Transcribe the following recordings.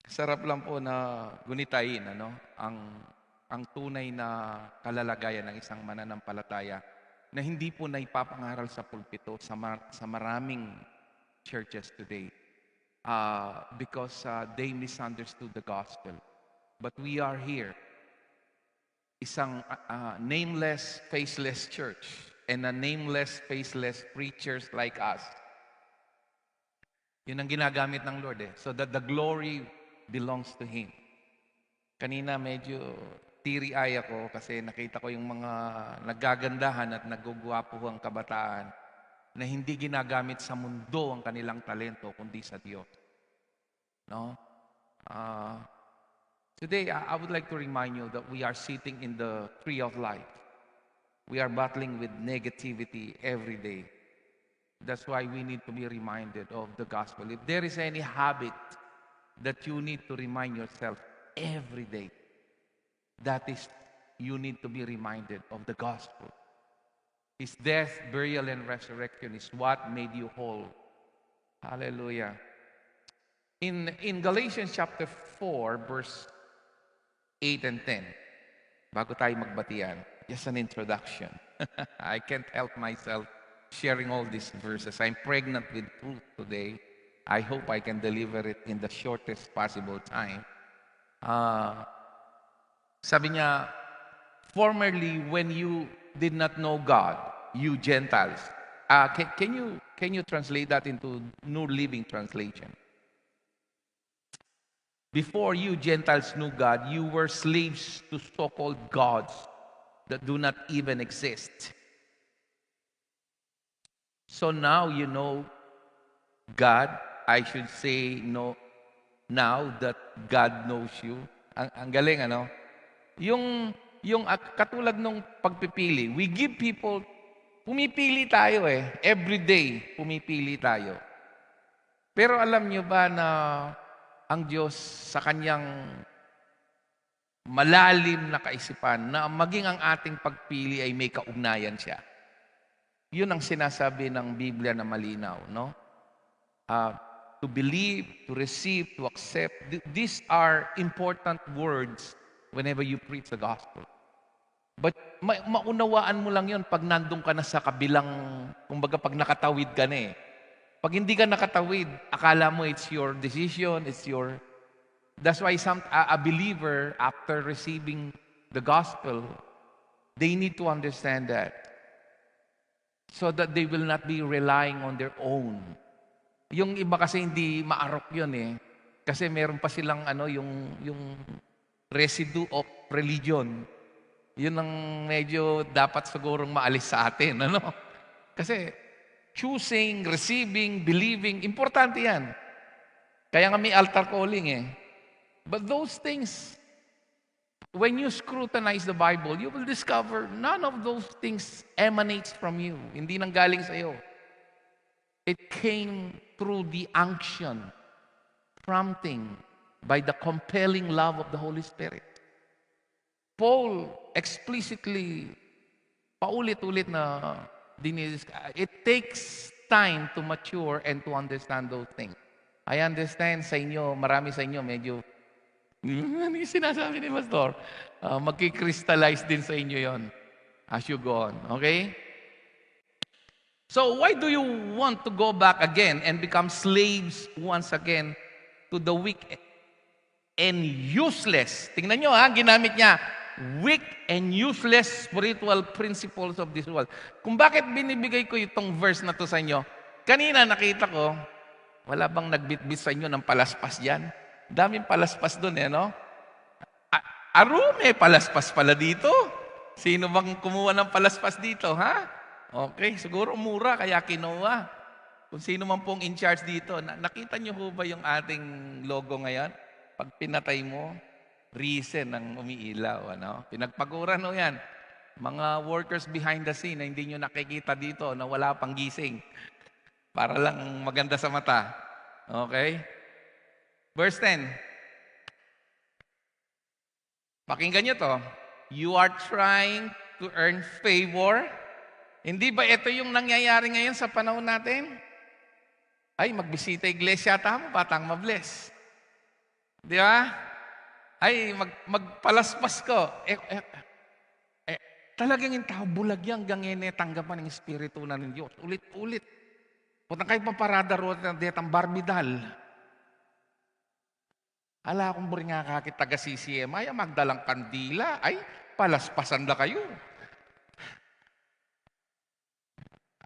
Sarap lang po na gunitain ang tunay na kalalagayan ng isang mananampalataya na hindi po naipapangaral sa pulpito sa maraming churches today because they misunderstood the gospel. But we are here, isang nameless, faceless church and a nameless, faceless preachers like us. Yun ang ginagamit ng Lord so that the glory belongs to Him. Kanina medyo teary-eye ako kasi nakita ko yung mga nagagandahan at nagugwapuhang kabataan na hindi ginagamit sa mundo ang kanilang talento kundi sa Diyos. No? Uh, Today, I would like to remind you that we are sitting in the tree of life. We are battling with negativity every day. That's why we need to be reminded of the gospel. If there is any habit that you need to remind yourself every day, that is, you need to be reminded of the gospel. His death, burial, and resurrection is what made you whole. Hallelujah. In Galatians chapter 4, verse 8 and 10, bago tayo magbatian, just an introduction. I can't help myself sharing all these verses. I'm pregnant with truth today. I hope I can deliver it in the shortest possible time. Sabi niya, formerly when you did not know God, you Gentiles. Can you translate that into New Living Translation? Before you Gentiles knew God, you were slaves to so-called gods that do not even exist. So now you know God. I should say no now that God knows you. Ang galing, ano? Yung katulad nung pagpipili, we give people, pumipili tayo every day pumipili tayo. Pero alam nyo ba na ang Diyos sa kanyang malalim na kaisipan na maging ang ating pagpili ay may kaugnayan siya. Yun ang sinasabi ng Biblia na malinaw, no? To believe, to receive, to accept. These are important words whenever you preach the gospel. But maunawaan mo lang yun pag nandun ka na sa kabilang, kumbaga pag nakatawid ka na Pag hindi ka nakatawid, akala mo it's your decision, That's why a believer, after receiving the gospel, they need to understand that so that they will not be relying on their own. Yung iba kasi hindi maarok yun Kasi meron pa silang yung residue of religion. Yun ang medyo dapat sigurong maalis sa atin, Kasi choosing, receiving, believing, importante yan. Kaya nga may altar calling But those things, when you scrutinize the Bible, you will discover none of those things emanates from you. Hindi nang galing sa iyo. It came through the unction, prompting by the compelling love of the Holy Spirit. Paul explicitly, paulit-ulit na it takes time to mature and to understand those things. I understand sa inyo, marami sa inyo medyo, ano yung sinasabi ni Pastor? Magkikrystallize din sa inyo yon as you go on. Okay? So why do you want to go back again and become slaves once again to the weak and useless? Tingnan nyo ginamit niya, weak and useless spiritual principles of this world. Kung bakit binibigay ko itong verse na to sa inyo, kanina nakita ko, wala bang nagbitbit sa inyo ng palaspas dyan? Daming palaspas doon Arume, palaspas pala dito. Sino bang kumuha ng palaspas dito, ha? Okay, siguro mura kaya kinuha. Kung sino man pong in charge dito, nakita niyo ho ba yung ating logo ngayon? Pag pinatay mo, reason ang umiilaw, Pinagpaguran ho yan. Mga workers behind the scene na hindi nyo nakikita dito na wala pang gising. Para lang maganda sa mata. Okay? Verse 10. Pakinggan nyo to. You are trying to earn favor. Hindi ba ito yung nangyayari ngayon sa panahon natin? Ay, magbisita iglesia tamo, batang mabless. Di ba? Ay, magpalaspas ko. Talagang yung tao bulag yan, gangene, tanggapan ng Espiritu na ng Diyos. Ulit-ulit. Punta kayo paparada ro ng detang barbidal. Ala akong buri nga kakit taga CCM, ay magdalang kandila, ay palaspasan da kayo.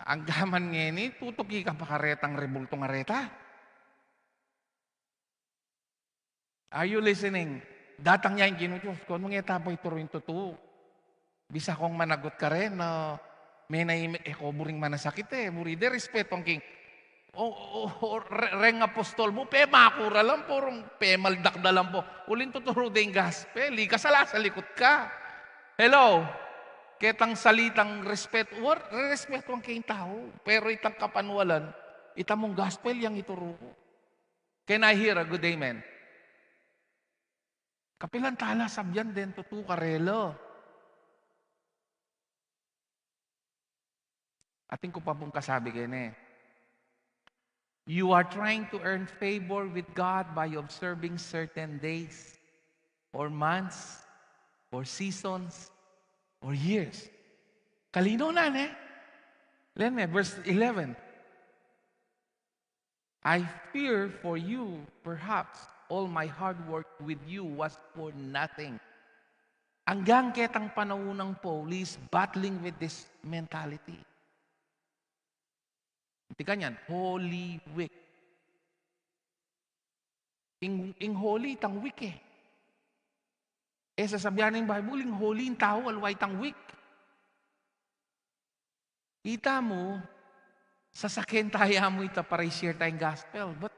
Ang gaman ngeni, tutuki ka pa karetang rebultong areta. Are you listening? Datang niya yung ginudyos ko, nung etapo ito rin totoo. Bisa kong managot ka rin na may naimik, ko buring manasakit buri de respeto ang king. Reng apostol mo, pe makura lang po, pe maldakda lang po. Ulin tuturo din gospel, kasala sa likod ka. Hello? Ketang salitang respeto, respeto ang kayong tao. Pero itang kapanwalan, itamong gospel yang ituro ko. Can I hear a good amen? Kapilan tala sabyan din, tutu karelo. Ating ko pa pong kasabi kayo You are trying to earn favor with God by observing certain days or months or seasons or years. Kalino na verse 11. I fear for you, perhaps all my hard work with you was for nothing. Hanggang ketang panahunang Paul is battling with this mentality. Tika niyan, Holy Week. In holy, itang week sasabihan ng Bible, in holy, in tao, alwa itang week. Kita mo, sasakin tayo mo ito para i-share tayong gospel. But,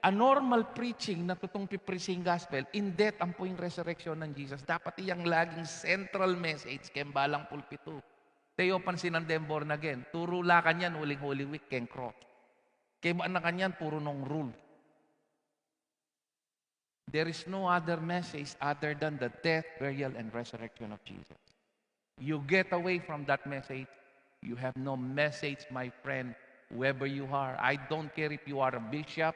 a normal preaching na tutong pipreaching gospel, in death ang po yung resurrection ng Jesus. Dapat iyang laging central message, kembalang pulpito. Tayo pansin ng born again. Turo la kanyan, uling Holy Week, keng cross. Kaya na kanyan, puro nung rule. There is no other message other than the death, burial, and resurrection of Jesus. You get away from that message, you have no message, my friend, whoever you are. I don't care if you are a bishop.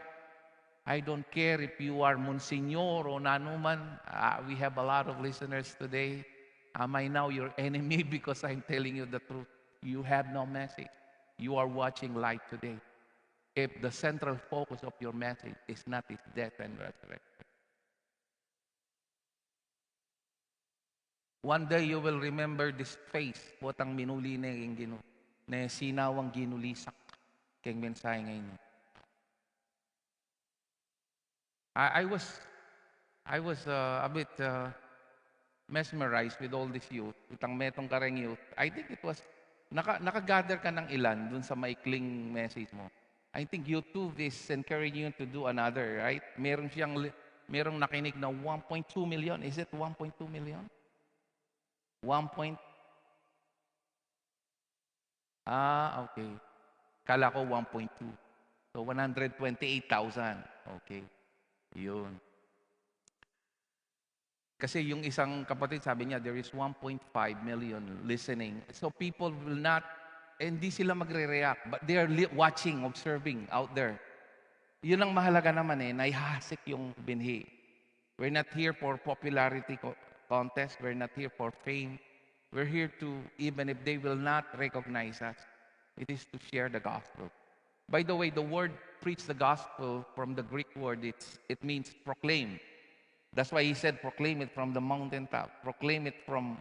I don't care if you are Monsignor or nanuman. We have a lot of listeners today. Am I now your enemy because I'm telling you the truth? You have no message. You are watching light today. If the central focus of your message is not His death and resurrection. One day you will remember this face. Potang minuli na yung na sinawang ginulisak. Keng mensahe ngayon. I was a bit mesmerized with all this youth, itang metong kareng youth. I think it was, nakagather ka ng ilan dun sa maikling message mo. I think YouTube is encouraging you to do another, right? Merong nakinig na 1.2 million. Is it 1.2 million? 1. Okay. Kala ko 1.2. So 128,000. Okay. Yun. Kasi yung isang kapatid sabi niya, there is 1.5 million listening. So people will not, hindi sila magre-react, but they are watching, observing out there. Yun ang mahalaga naman naihasik yung binhi. We're not here for popularity contest. We're not here for fame. We're here to, even if they will not recognize us, it is to share the gospel. By the way, the word preach the gospel from the Greek word, it means proclaim. That's why he said, proclaim it from the mountaintop. Proclaim it from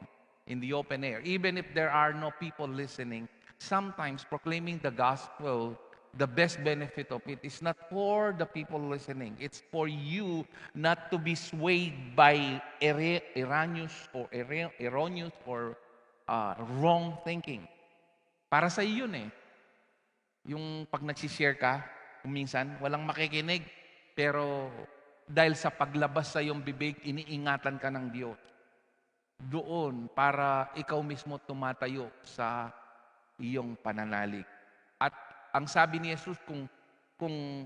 in the open air. Even if there are no people listening, sometimes proclaiming the gospel, the best benefit of it is not for the people listening. It's for you not to be swayed by erroneous or wrong thinking. Para sa iyo yun Yung pag nagsishare ka, minsan, walang makikinig, pero dahil sa paglabas sa iyong bibig, iniingatan ka ng Diyos. Doon, para ikaw mismo tumatayo sa iyong pananalig. At ang sabi ni Jesus, kung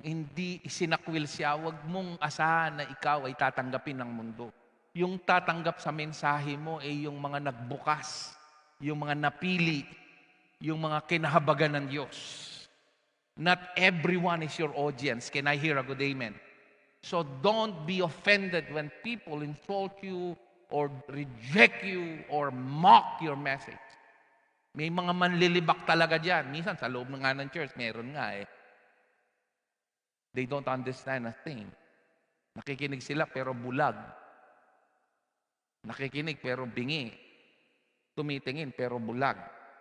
hindi isinakwil siya, huwag mong asahan na ikaw ay tatanggapin ng mundo. Yung tatanggap sa mensahe mo ay yung mga nagbukas, yung mga napili, yung mga kinahabagan ng Diyos. Not everyone is your audience. Can I hear a good amen? So don't be offended when people insult you or reject you or mock your message. May mga manlilibak talaga dyan. Minsan sa loob ng church, meron nga eh. They don't understand a thing. Nakikinig sila pero bulag. Nakikinig pero bingi. Tumitingin pero bulag.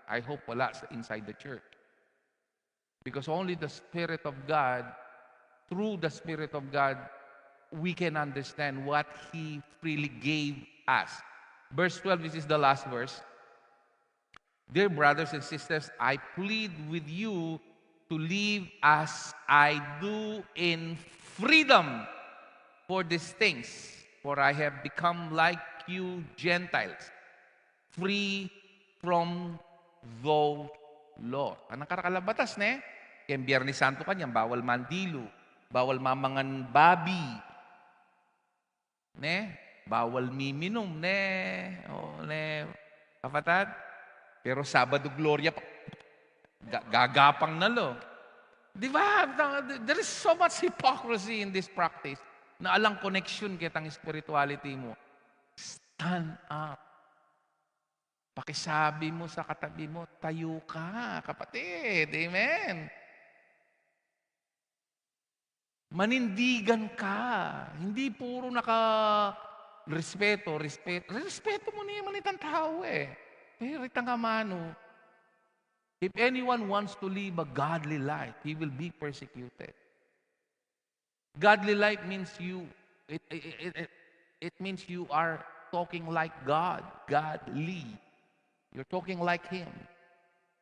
I hope wala inside the church. Because only the Spirit of God, through the Spirit of God, we can understand what He freely gave us. Verse 12, this is the last verse. Dear brothers and sisters, I plead with you to live as I do in freedom for these things. For I have become like you Gentiles, free from those laws. Anong karakalabatas, ne? Kaya Biyernes Santo kanyan, bawal mandilo, bawal mamangan babi, ne? Bawal miminom, ne? O, ne? Kapatid? Pero Sabado Gloria, gagapang na lo. Di ba? There is so much hypocrisy in this practice na alang connection kitang spirituality mo. Stand up. Pakisabi mo sa katabi mo, tayo ka, kapatid. Amen. Manindigan ka. Hindi puro respeto. Respeto mo niya manitang tao eh. Ritang amano. If anyone wants to live a godly life, he will be persecuted. Godly life means it means you are talking like God, godly. You're talking like Him,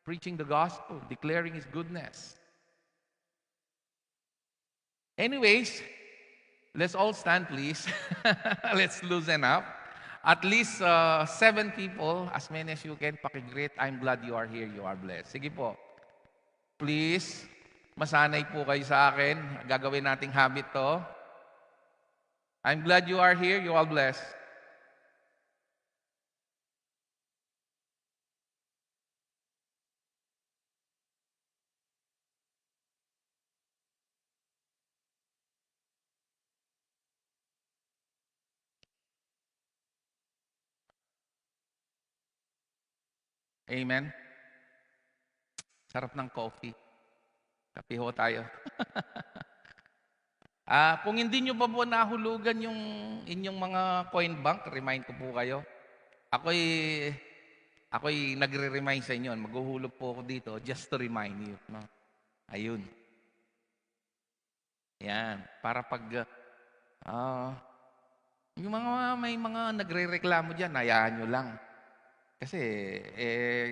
preaching the gospel, declaring His goodness. Anyways, let's all stand, please. Let's loosen up. At least 7 people, as many as you can, pakigreet. I'm glad you are here, you are blessed. Sige po. Please, masanay po kayo sa akin. Gagawin nating habit to. I'm glad you are here, you are blessed. Amen. Sarap ng coffee. Kape ho tayo. Kung hindi nyo pa po nahulugan yung inyong mga coin bank, remind ko po kayo. Ako'y nagre-remind sa inyo. Maghuhulog po ako dito just to remind you. No? Ayun. Yan. Para pag may mga nagre-reklamo dyan, hayaan nyo lang. Kasi,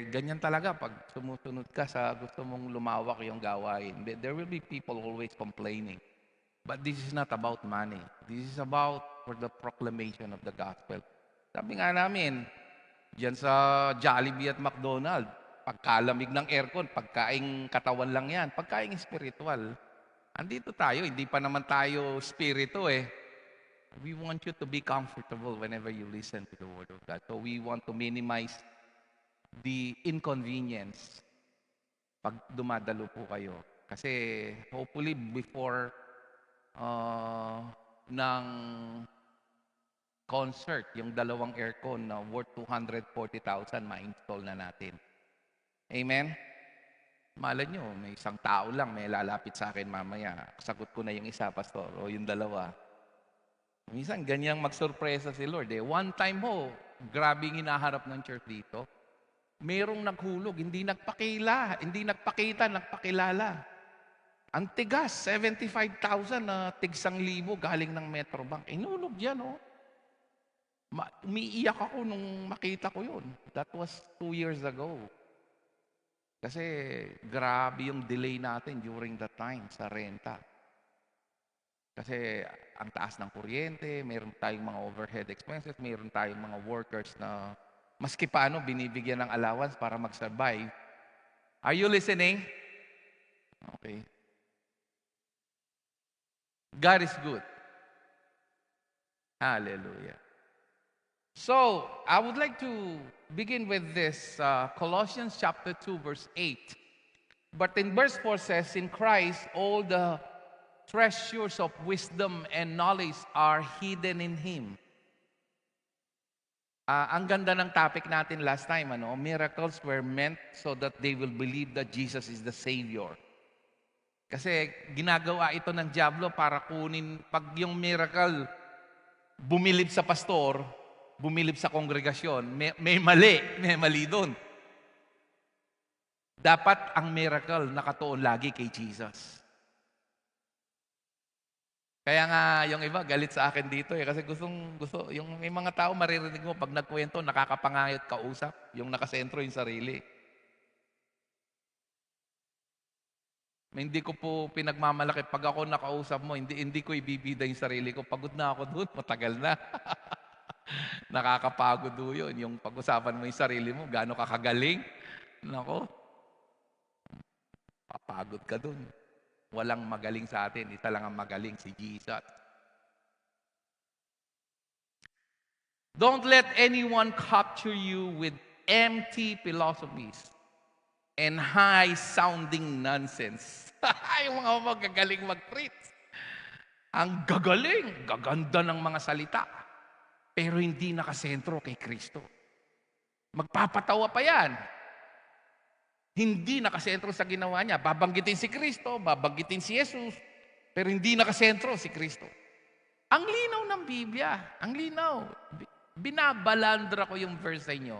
ganyan talaga pag sumusunod ka sa gusto mong lumawak yung gawain. There will be people always complaining. But this is not about money. This is about for the proclamation of the gospel. Sabi nga namin, diyan sa Jollibee at McDonald's, pagkalamig ng aircon, pagkaing katawan lang yan, pagkaing spiritual. Andito tayo, hindi pa naman tayo spirito eh. We want you to be comfortable whenever you listen to the Word of God. So we want to minimize the inconvenience pag dumadalo po kayo. Kasi hopefully before ng concert, yung dalawang aircon na worth 240,000 ma-install na natin. Amen? Malay nyo, may isang tao lang, may lalapit sa akin mamaya. Sagot ko na yung isa, pastor, o yung dalawa. Minsan, ganyang magsurpresa si Lord. One time ho, grabe yung hinaharap ng church dito. Merong naghulog, hindi nagpakita, nagpakilala. Ang tigas, 75,000 na tigsang libo galing ng Metrobank. Inulog yan, oh. Umiiyak ako nung makita ko yun. That was 2 years ago. Kasi grabe yung delay natin during that time sa renta. Kasi ang taas ng kuryente, meron tayong mga overhead expenses, meron tayong mga workers na maski paano binibigyan ng allowance para mag-survive. Are you listening? Okay. God is good. Hallelujah. So, I would like to begin with this, Colossians chapter 2, verse 8. But in verse 4 says, in Christ, all the treasures of wisdom and knowledge are hidden in Him. Ang ganda ng topic natin last time, miracles were meant so that they will believe that Jesus is the Savior. Kasi ginagawa ito ng diablo para kunin, pag yung miracle, bumilib sa pastor, bumilib sa kongregasyon, may mali doon. Dapat ang miracle nakatuon lagi kay Jesus. Kaya nga yung iba galit sa akin dito kasi gusto yung may mga tao maririnig mo pag nagkwento nakakapangayot kausap, yung nakasentro yung sarili. Hindi ko po pinagmamalaki pag ako nakausap mo, hindi ko ibibida yung sarili ko. Pagod na ako doon, matagal na. Nakakapagod do yun. Yung pag-usapan mo yung sarili mo, gaano ka kagaling. Nako, papagod ka doon. Walang magaling sa atin. Isa lang ang magaling, si Jesus. Don't let anyone capture you with empty philosophies and high-sounding nonsense. Yung mga magagaling mag-preach. Ang gagaling, gaganda ng mga salita. Pero hindi nakasentro kay Kristo. Magpapatawa pa yan. Hindi nakasentro sa ginawa niya. Babanggitin si Kristo, babanggitin si Jesus, pero hindi nakasentro si Kristo. Ang linaw ng Biblia, ang linaw. Binabalandra ko yung verse sa inyo.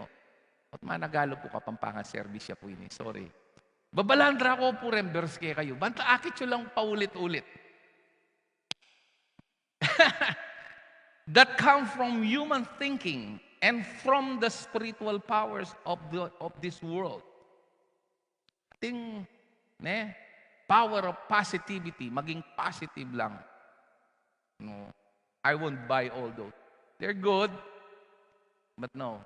At managalog po Kapampangan service siya po ini. Sorry. Babalandra ko po rin verse kayo. Banta akit yun lang paulit-ulit. That come from human thinking and from the spiritual powers of this world. Power of positivity, maging positive lang. No, I won't buy all those. They're good, but no.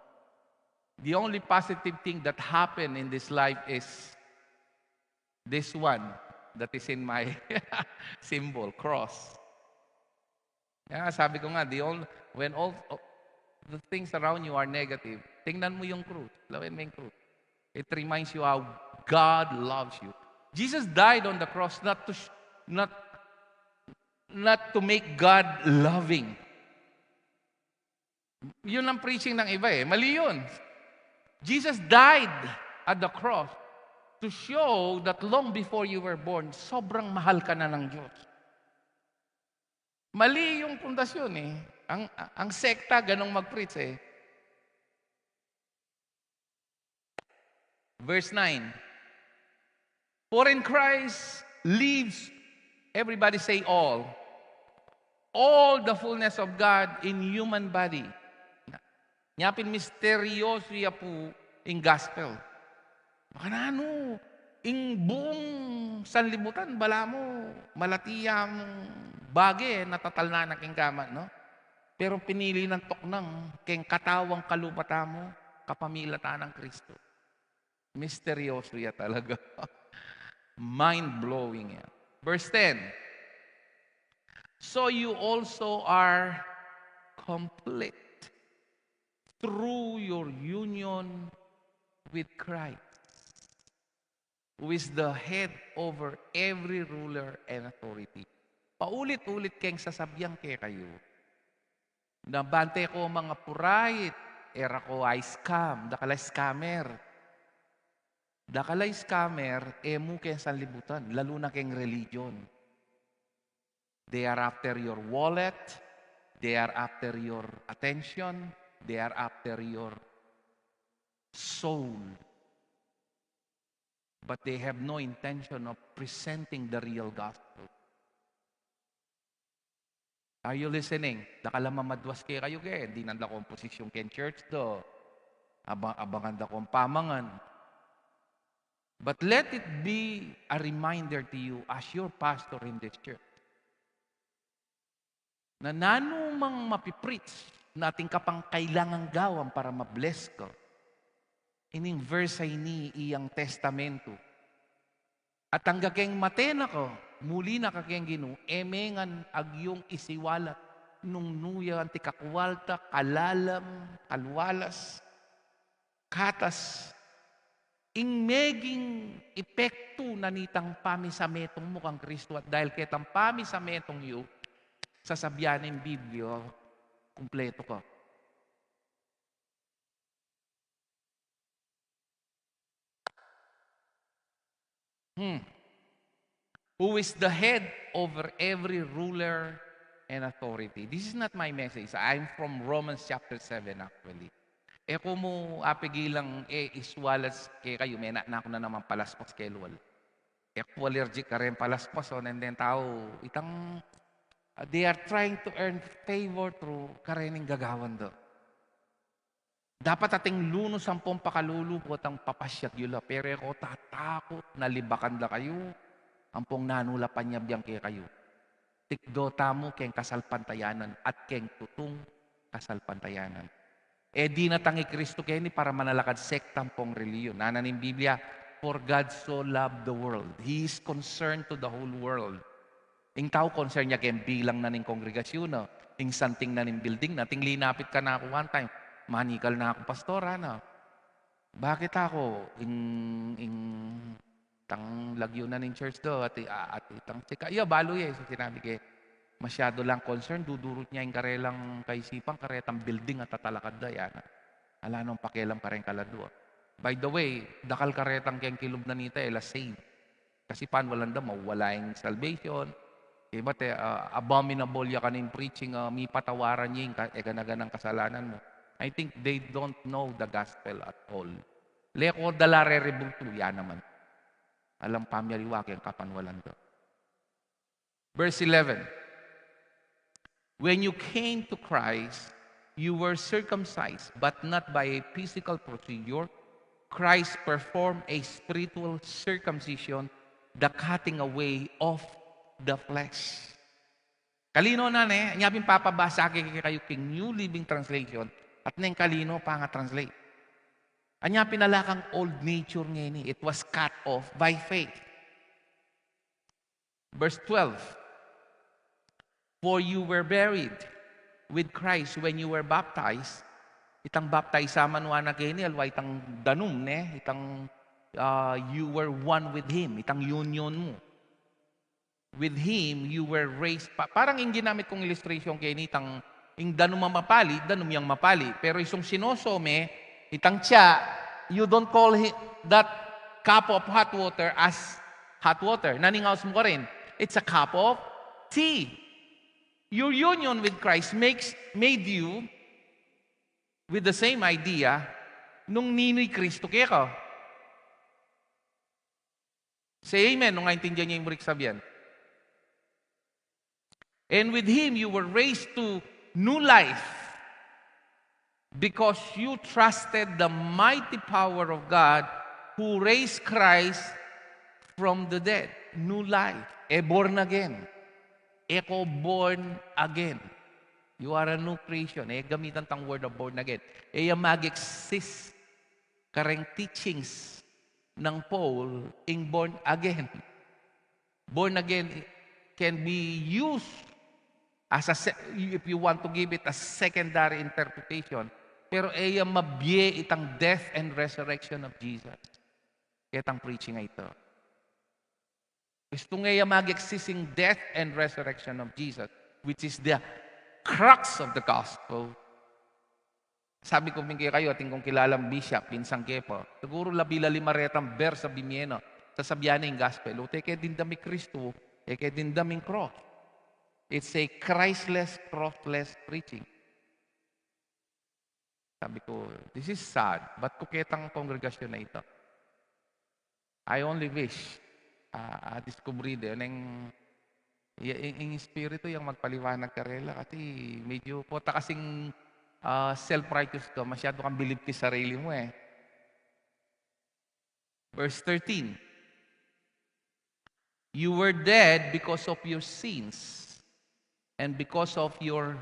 The only positive thing that happened in this life is this one that is in my symbol, cross. Kaya sabi ko nga, when all the things around you are negative, tingnan mo yung cross. Lawin mo yung cross. It reminds you how God loves you. Jesus died on the cross not to make God loving. Yun ang preaching ng iba eh. Mali yun. Jesus died at the cross to show that long before you were born, sobrang mahal ka na ng Diyos. Mali yung pundasyon eh. Ang sekta, ganong mag-preach eh. Verse 9. For in Christ lives, everybody say all the fullness of God in human body. Nyapin misteryoso ya po in gospel. Baka na in buong sanlibutan, bala mo, malatiyang bagay, natatal na king kama, no? Pero pinili ng toknang, keng katawang kalupata mo, kapamilata ng Kristo. Misteryoso ya talaga. Mind-blowing yan. Verse 10. So you also are complete through your union with Christ, who is the head over every ruler and authority. Paulit-ulit keng sasabyang kayo. Nabante ko mga purait, era ko ay scam, dakala scammer. Dakalay scammer, emu keng sanlibutan, lalo na keng religion. They are after your wallet, they are after your attention, they are after your soul. But they have no intention of presenting the real gospel. Are you listening? Dakala mamadwas kayo hindi nanda kong posisyon ken church do. Abangan da kong pamangan. But let it be a reminder to you as your pastor in this church na nanumang mapipreach na ating kapang kailangang gawang para mabless ko. Ining verse ay ni iyang testamento. At ang gageng matena ko, muli na kakeng ginu, emengan agyong isiwalat nung nuya anti kakwalta, kalalam, kalwalas, katas, ing meging epekto na nitang pamisametong mo kang Kristo at dahil ketang pamisametong yu, sasabyanin Biblia, kumpleto ka. Who is the head over every ruler and authority. This is not my message. I'm from Romans chapter 7 actually. Kung mo apigilang iswalas kay kayo, may na ako na naman palaspos kay Luwal. Kung allergic ka rin palaspos, and then tao, they are trying to earn favor through karening gagawan do. Dapat ating lunos ang pakalulupot ang papasyat yula. Pero ako tatakot, nalibakan da kayo, ampong nanulapan niya biyang kay kayo. Tikdo tamo keng kasalpantayanan at keng tutong kasalpantayanan. Di na tangi Kristo keni para manalakad sektang pong reliyon. Nananing Biblia, for God so loved the world. He is concerned to the whole world. Ing tao concern niya ken bilang na ning kongregasyon, no? Ing santing na ning building na, ting linapit ka na ako one time. Manikal na ako, pastora na. Bakit ako? Tang lagyo na ning church do, at itang sika. Balo so sinabi kay, masyado lang concern, dudurot niya yung karelang kaisipang, karetang building at tatalakad da yan. Ala nung pakialam ka rin kalado. By the way, dakal karetang kayang kilub na nita, save. Kasi pan walang da, mawala yung salvation. Ba't abominable ya kanin preaching, may patawaran niya yung ganaganang kasalanan mo. I think they don't know the gospel at all. Leko dalare rebulto, yan naman. Alam pamyariwak yung kapanwalan do. Verse 11. When you came to Christ, you were circumcised, but not by a physical procedure. Christ performed a spiritual circumcision, the cutting away of the flesh. Kalino na nyabing papabasa kayo king New Living Translation, at neng kalino pa nga translate. Anya pinalakang old nature ngayon, it was cut off by faith. Verse 12. For you were buried with Christ when you were baptized. Itang baptize sama nuwa na kini, alwa itang danum itang you were one with Him, itang union mo. With Him, you were raised. Parang yung ginamit kong illustration kini, itang yung danum ang mapali, danum yang mapali. Pero isong sinosome, itang tiya, you don't call that cup of hot water as hot water. Naningaws mo ka rin. It's a cup of tea. Your union with Christ made you with the same idea nung ninoy Kristo kaya ka. Say amen nung naintindihan niya yung murik sabihan. And with Him you were raised to new life because you trusted the mighty power of God who raised Christ from the dead. New life. Born again. Eko born again. You are a new creation. Gamitan tang word of born again. Yung mag-exist kareng teachings ng Paul in born again. Born again can be used as if you want to give it a secondary interpretation. Pero yung mabye itang death and resurrection of Jesus. Itang preaching ito. Gusto nga mag-existing death and resurrection of Jesus, which is the crux of the gospel. Sabi ko mingi kayo, ating kong kilalang bishop, pinsang kepo, siguro labila limaretang verse sa bimieno, sasabihan na yung gospel, ute kaya dindaming Kristo, kaya dindaming cross. It's a Christless, crossless preaching. Sabi ko, this is sad, ba't kuketang kongregasyon na ito? I only wish discovery din yung espiritu yung magpaliwanag karela kasi medyo kota kasing self-righteous ka, masyado kang believe ki sarili mo Verse 13. You were dead because of your sins and because of your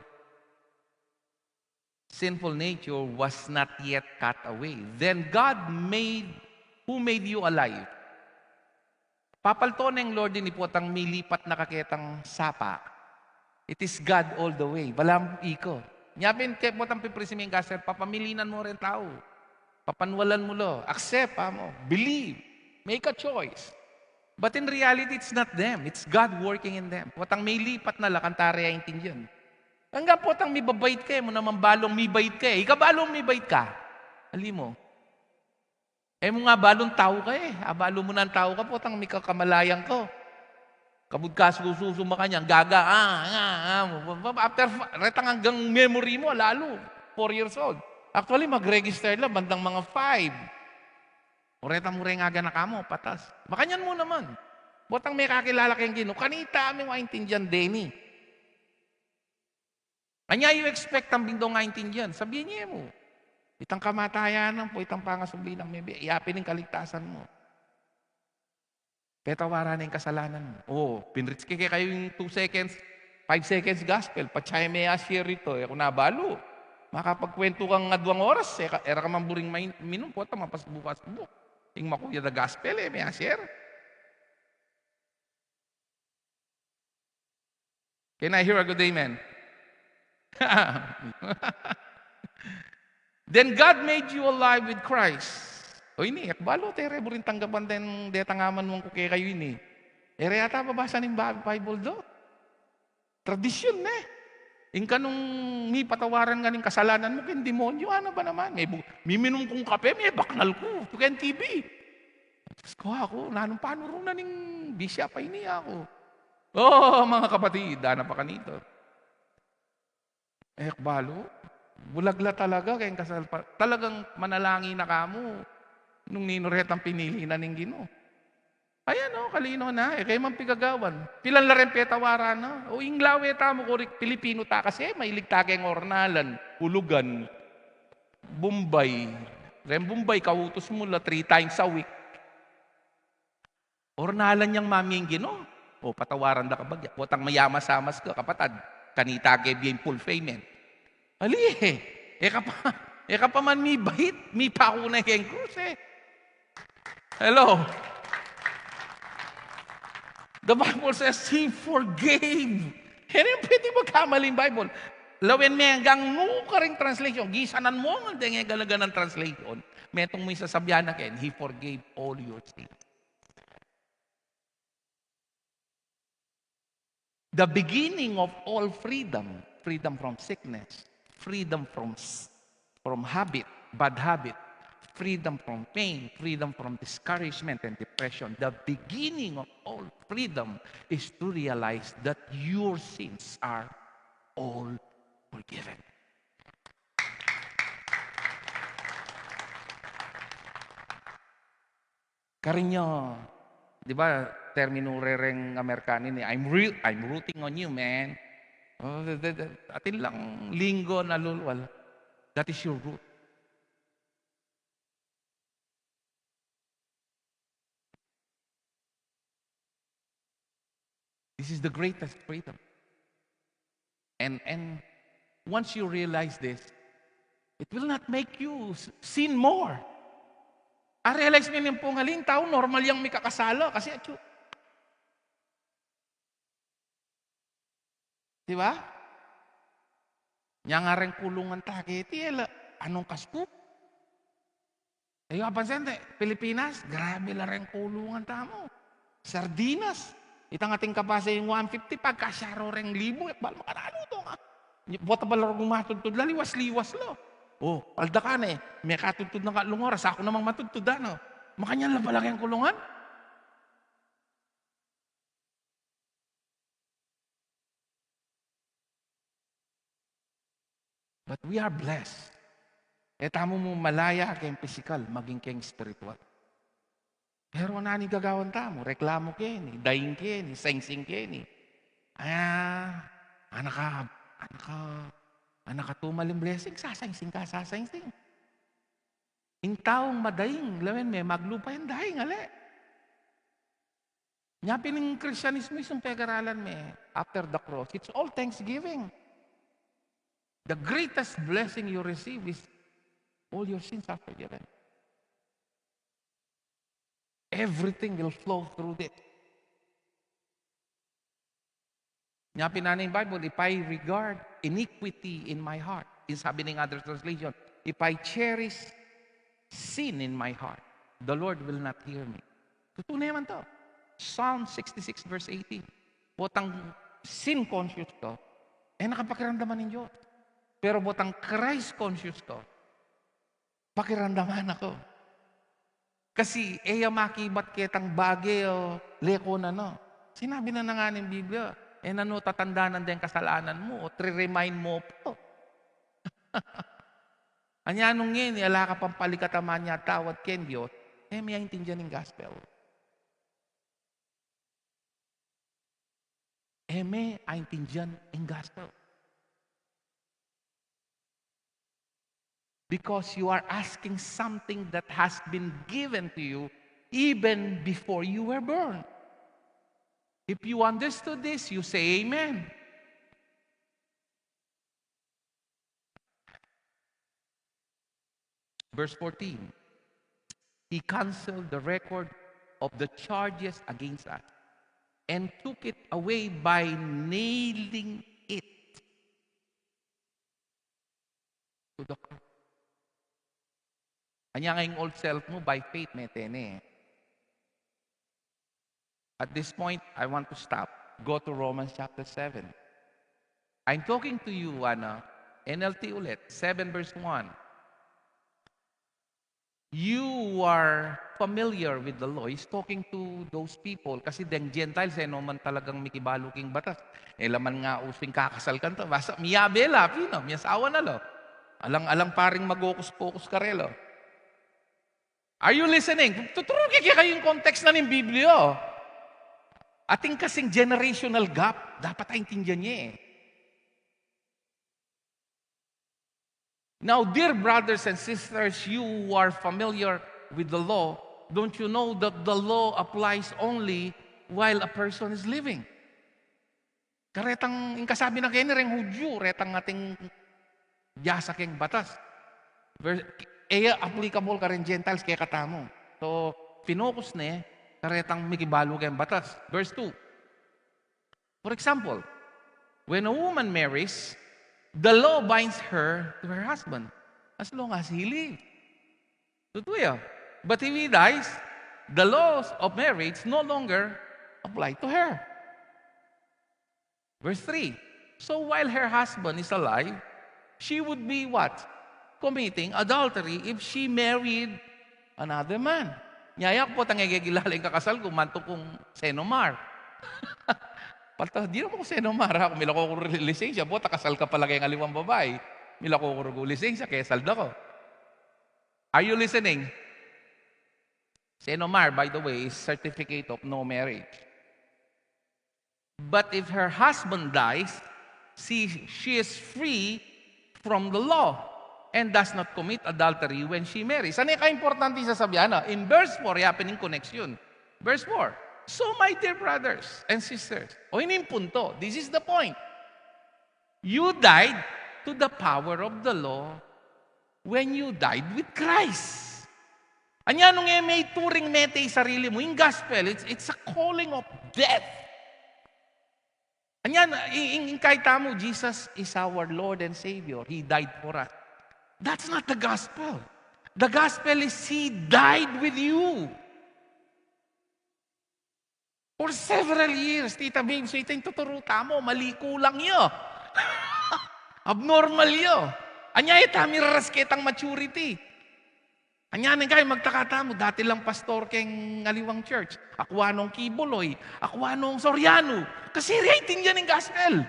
sinful nature was not yet cut away. Then God who made you alive. Papalto na yung Lord din ipotang milipat na kaketang sapa. It is God all the way. Balang iko. Nyapin, kaya mo tang piprisiming gaser, papamilinan mo rin tao. Papanwalan mo lo. Accept mo. Believe. Make a choice. But in reality, it's not them. It's God working in them. Potang may lipat na lakantari ay intindihan. Hanggang potang may babait ka mo naman balong may bait ka Ikabalong may bait ka. Ali mo. Mo nga balong tao ka Abalo mo ng tao ka, potang may kakamalayang ko. Kabudkas susuma ka niyan, gaga, after, retang hanggang memory mo, lalo, 4 years old. Actually, mag-register lang, bandang mga 5. O retang mo rin nga na kamo, patas. Baka niyan mo naman. Botang may kakilala kayong gino, kanita aming maintindihan, Denny. Kanya you expect ang bindong maintindihan, sabihin niya mo. Itang kamatayan po, itang pangasubli ng maybe, iapin ang kaligtasan mo. Petawaran na yung kasalanan mo. Pinrits kayo yung 2 seconds, 5 seconds gospel. Pachay may share rito. Kung nabalo, makapagkwento kang nga 2 oras. Era ka mamburing minum po. Mapasbuk-asbuk. Yung makuya na gospel, may share. Can I hear a good amen? Then God made you alive with Christ. Ini, akbalo, tere, burin tanggapan din, detangaman mong kuke kayo ini. Ere yata babasa ng Bible do. Tradisyon Inka nung may patawaran nga ng kasalanan mo, kin demonyo, ano ba naman? May minum kong kape, may baknal ko. Tuken TV. Diyos ko ako, nanong paano rin na ng bisya pa ini ako. Mga kapatid, dana pa kanito. Akbalo, bulagla talaga, kayong kasal pa. Talagang manalangin na kamo. Nung ninuretang pinili na ning Ginoo. Ayan kalino na. Kaya man pigagawan. Pilan la rin petawaran na. Inglawe tamo ko Pilipino ta kasi mailig tageng ornalan, hulugan, Bombay. Bombay, kautos mo la 3 times a week. Ornalan niyang maming Ginoo. Patawaran da kabagya. Potang mayama-samas ka, kapatad. Kanita kebyen full payment. Ali Eka pa man mi bait, mi pa ako na keng krus Hello? The Bible says He forgave. Hindi pwede magkamaling Bible. Lawin may hanggang ka rin translation. Gisanan mo ang nga galaga ng translation. Metong may sasabihan na ken, He forgave all your sins. The beginning of all freedom. Freedom from sickness. Freedom from habit, bad habit. Freedom from pain, freedom from discouragement and depression. The beginning of all freedom is to realize that your sins are all forgiven. Karinyo, di ba, termino rereng Amerikanin I'm rooting on you, man. Atin lang linggo na lulwal. That is your root. This is the greatest freedom. And once you realize this, it will not make you sin more. Realize mo yung pungaling tao, normal yung may kakasala. Kasi, di ba? Nya nga rin kulungan takiti, anong kaspo? Kapansin, Pilipinas, grabe la rin kulungan tamo. Sardinas. Itang ating kapasa yung 150, pagkasyaro rin libo, bal makarano ito nga. Bota ba larong matutod, laliwas-liwas lo. Palda ka may katutod na kalungoras, ako namang matutod, Makanyan lang pala kayang kulungan? But we are blessed. Tamo mo malaya kayong physical, maging kayong spiritual. Pero nani gagawan tamo, reklamo keni, daing keni, sing-sing keni. Anak ka tumaling blessing, sasing-sing ka, sasing-sing. Yung taong madaing, lawen may maglupa yung daing, Nya pining Kristyanismo isang pag-aralan after the cross, it's all thanksgiving. The greatest blessing you receive is all your sins are forgiven. Everything will flow through it. Nga pinaning Bible, if I regard iniquity in my heart, sabi ng other translation, if I cherish sin in my heart, the Lord will not hear me. Tunay naman to. Psalm 66 verse 18. Botang sin conscious ko, nakapakiramdaman ng Diyos. Pero botang Christ conscious ko, pakiramdaman ako. Kasi, makibat kitang bagay o leko na no. Sinabi na nga ng Biblia, tatandaan din kasalanan mo o remind mo po. Anyanong ngayon, ala ka pang palikataman niya tawad ken Diyos, may intindihan ng gospel. May intindihan ng gospel. Because you are asking something that has been given to you even before you were born. If you understood this, you say amen. Verse 14. He canceled the record of the charges against us and took it away by nailing it to the cross. Anya ngayong old self mo, by faith, metene. At this point, I want to stop. Go to Romans chapter 7. I'm talking to you, NLT ulit, 7 verse 1. You are familiar with the law. He's talking to those people. Kasi deng Gentiles, man talagang mikibaluking batas. Laman nga using kakasal ka. Basta miyabela, pino, miyasawa na lo. Alang paring mag-focus ka relo. Are you listening? Tuturo kayo yung context na ng Biblia. Ating kasing generational gap, dapat intindihan niya Now, dear brothers and sisters, you who are familiar with the law, don't you know that the law applies only while a person is living? Karetang, kasabi na kayo rin Hudyo, retang ating jasa keng batas. Applicable ka rin Gentiles kaya katamo. So, pinocus na karetang mikibalo kayong batas. Verse 2. For example, when a woman marries, the law binds her to her husband as long as he lives. Tutuya. But if he dies, the laws of marriage no longer apply to her. Verse 3. So while her husband is alive, she would be what? Committing adultery if she married another man. Nyayak po tangigigilaling kakasal ko, manto kong senomar. Palta, di naman ko senomar ha. Kung milako ko lisensya, po, takasal ka pala kayong aliwang babae. Milako ko lisensya, kaya salda ko. Are you listening? Senomar, by the way, is certificate of no marriage. But if her husband dies, she is free from the law and does not commit adultery when she marries. Ano yung ka-importante sasabihan? In verse 4, happening connection. Verse 4. So, my dear brothers and sisters, yun yung punto. This is the point. You died to the power of the law when you died with Christ. Anya nung may turing mete sarili mo, yung gospel, it's a calling of death. Anya, in kaita mo, Jesus is our Lord and Savior. He died for us. That's not the gospel. The gospel is He died with you. For several years, Tita Bing, so ito yung tuturuta mo, mali kulang yun. Abnormal yun. Anya itami raras kitang maturity. Anya nang kayo magtakata mo, dati lang pastor keng Aliwang Church. Akwanong Kibuloy, akwanong Soriano. Kasi rating yan ng gospel.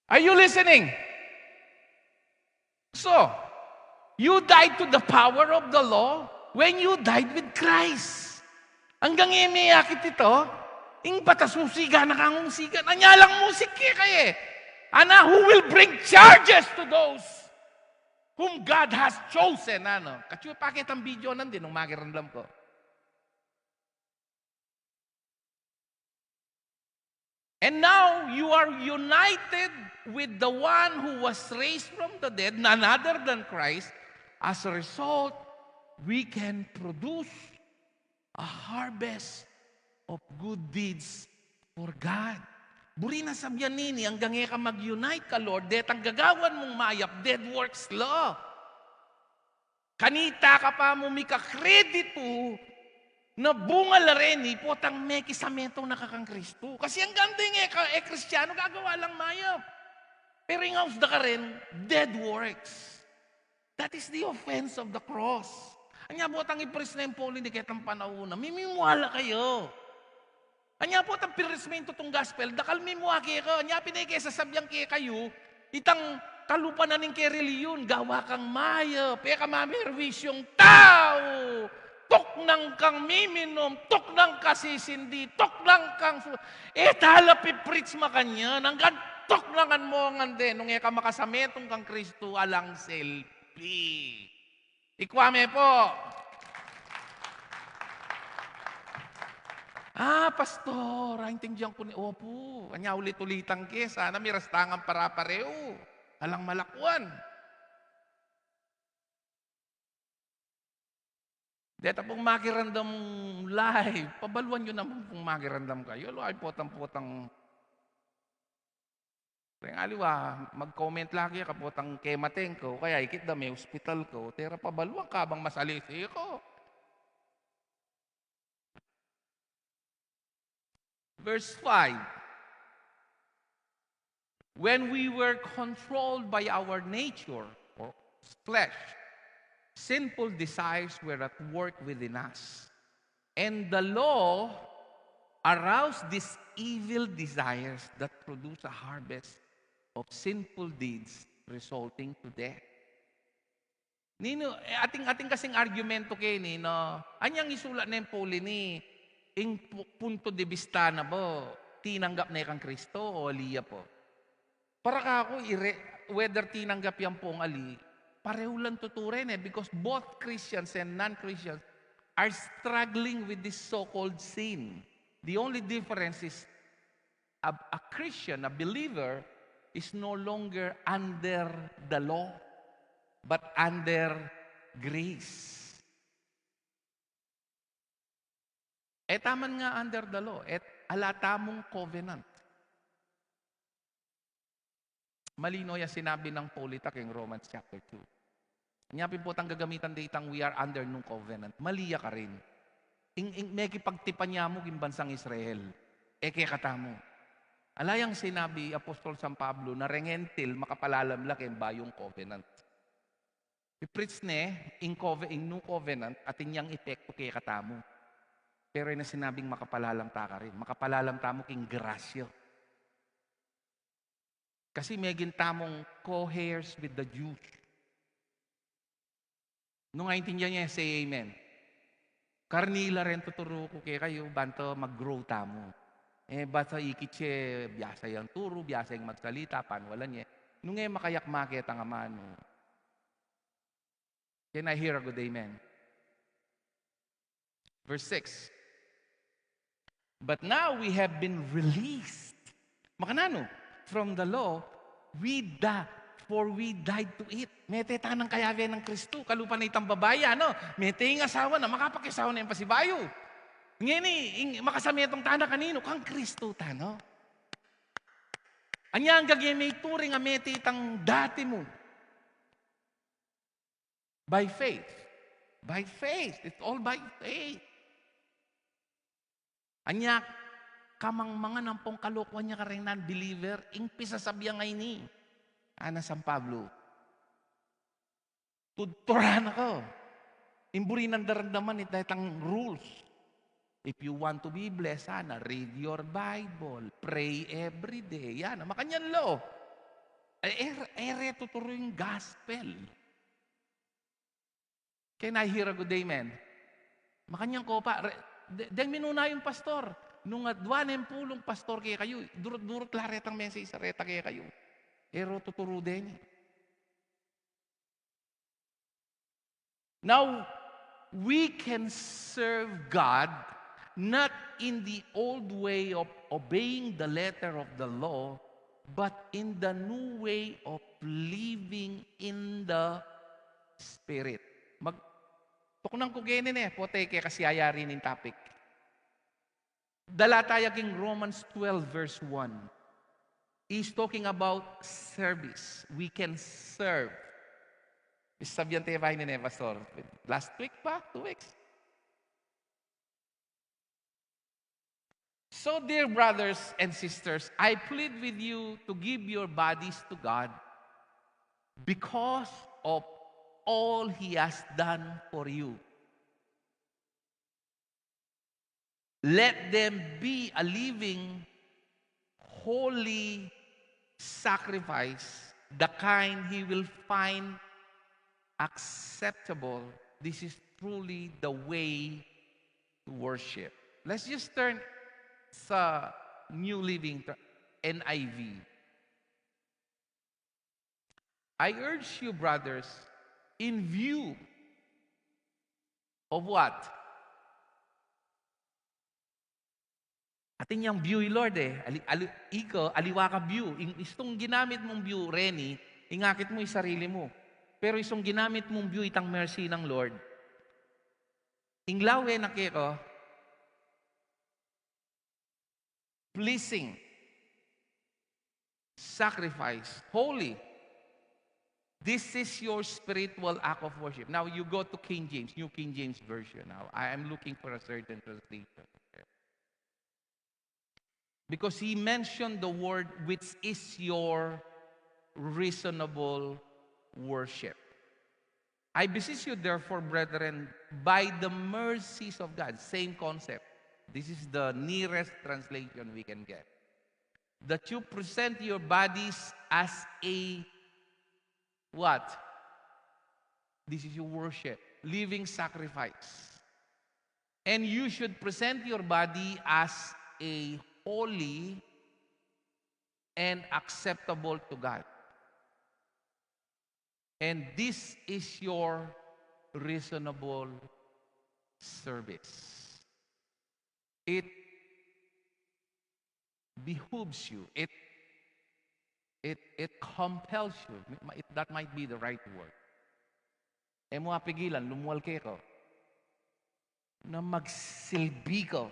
Are you listening? So, you died to the power of the law when you died with Christ. Hanggang imiyakit ito, ing patasusiga na kang usigan. Anyalang musik kaya Ana, who will bring charges to those whom God has chosen. Kachu, pakit ang video nandun nung magirandam ko. And now, you are united with the one who was raised from the dead, none other than Christ. As a result, we can produce a harvest of good deeds for God. Buri na sabyan nini, hanggang ka mag-unite ka, Lord, det ang gagawan mong mayap, dead works law. Kanita ka pa mo mika kreditu na bunga la rin potang may kisamentong nakakang Kristo. Kasi ang ganding Kristyano, gagawa lang mayo. Pero yung of the ka rin, dead works. That is the offense of the cross. Anya po tang ipres na yung poli ni ketang panahon, mimimuhala kayo. Anya po tang pirismento tong gospel, dakal mimuha kayo. Anya pinay sasabyang kayo, itang kalupa na ning kay reliyon, gawa kang maya, peka mamirwis yung tao. Tok nang kang miminom, tok nang kasisindi, tok nang kang... talapi prits makanya, nanggan tok nangan mo ngande, nung ka makasametong kang Kristo alang selfie. Ikwame po. Pastor, intindihan ko ni Opo. Kanya ulit-ulitang ke, sana may rastangan para pareo. Alang malakwan. Dito pong makirandam live, pabaluan nyo naman kung makirandam kayo. Ay potang-potang. Kaya aliwa, mag-comment lagi kapotang kemateng ko, kaya ikit da may hospital ko, tera pabaluan ka bang masalisi ko. Verse 5. When we were controlled by our nature, or flesh, sinful desires were at work within us. And the law aroused these evil desires that produce a harvest of sinful deeds resulting to death. Nino, ating kasing argumento kay ni, no? Anyang isulat na yung puli ni, ing punto de vista na bo, tinanggap na ikang Kristo o Aliyah po. Para ka ako, whether tinanggap yan pong ali, pareho lang tuturin because both Christians and non-Christians are struggling with this so-called sin. The only difference is a Christian, a believer, is no longer under the law, but under grace. Taman nga under the law, alatamong covenant. Malino yung sinabi ng Paulita king Romans chapter 2. Nyapin po tang gagamitan ditang we are under nung covenant. Maliya ka rin. May kipagtipan niya mo bansang Israel. Kaya katamo. Alayang sinabi Apostol San Pablo na rengentil makapalalamlak yung bayong covenant. I-preach ne, in new covenant, at inyang epekto kaya katamo. Pero yung sinabing makapalalang ta ka rin. Makapalalang tamo king grasyo. Kasi may gintamong co-heirs with the Jews. Nung naintindihan niya, say amen. Karnila rin tuturo ko kayo, banto mag-grow tamo. Basta ikitse, biyasa yung turo, biyasa yung magsalita, panwalan niya. Nung makayak makit ang amano. Can I hear a good amen? Verse 6. But now we have been released. Makanano? From the law, for we died to it. Mete tanang kayave ng Kristo, kalupa na itang babaya, no? Mete yung asawa na, makapakisawa na yung pasibayo. Ngini, makasami itong tana kanino, kang Kristo tano. Anya ang gagyan may turing ang mete itang dati mo. By faith. By faith. It's all by faith. Anya, kamang mga nampong kalukuan niya ka rin non-believer, ingpisa sabihan ngay ni. Ana San Pablo. Tuturan ako. Imburi ng daramdaman itang rules. If you want to be blessed, sana, read your Bible. Pray every day. Yan, makanyan lo. Tuturo yung gospel. Can I hear a good amen? Makanyan ko pa. Dahil minuna yung pastor. Nung adwan yung pulong pastor kaya kayo, durot-durot laretang message sa reta kaya kayo. Tuturo din. Now, we can serve God not in the old way of obeying the letter of the law, but in the new way of living in the Spirit. Tuknang ko ganyan pote kaya kasiyayari nin topic. Dala tayo king Romans 12 verse 1. He's talking about service. We can serve. Sabihan tayo ba ni Pastor? Last week pa? 2 weeks? So, dear brothers and sisters, I plead with you to give your bodies to God because of all He has done for you. Let them be a living, holy sacrifice, the kind He will find acceptable. This is truly the way to worship. Let's just turn sa New Living NIV. I urge you, brothers, in view of what? Atin yung view, Lord eh. Ikaw, aliwa ka view. Istong ginamit mong view, Renny, ingakit mo yung sarili mo. Pero isong ginamit mong view, itang mercy ng Lord. Inglaw na kiko, pleasing, sacrifice, holy. This is your spiritual act of worship. Now you go to King James, New King James Version. Now I am looking for a certain translation. Because he mentioned the word which is your reasonable worship. I beseech you therefore, brethren, by the mercies of God, same concept. This is the nearest translation we can get. That you present your bodies as a what? This is your worship, living sacrifice. And you should present your body as a holy and acceptable to God. And this is your reasonable service. It behooves you. It compels you. That might be the right word. E mo apigilan, lumuwal kayo na magsilbi ko.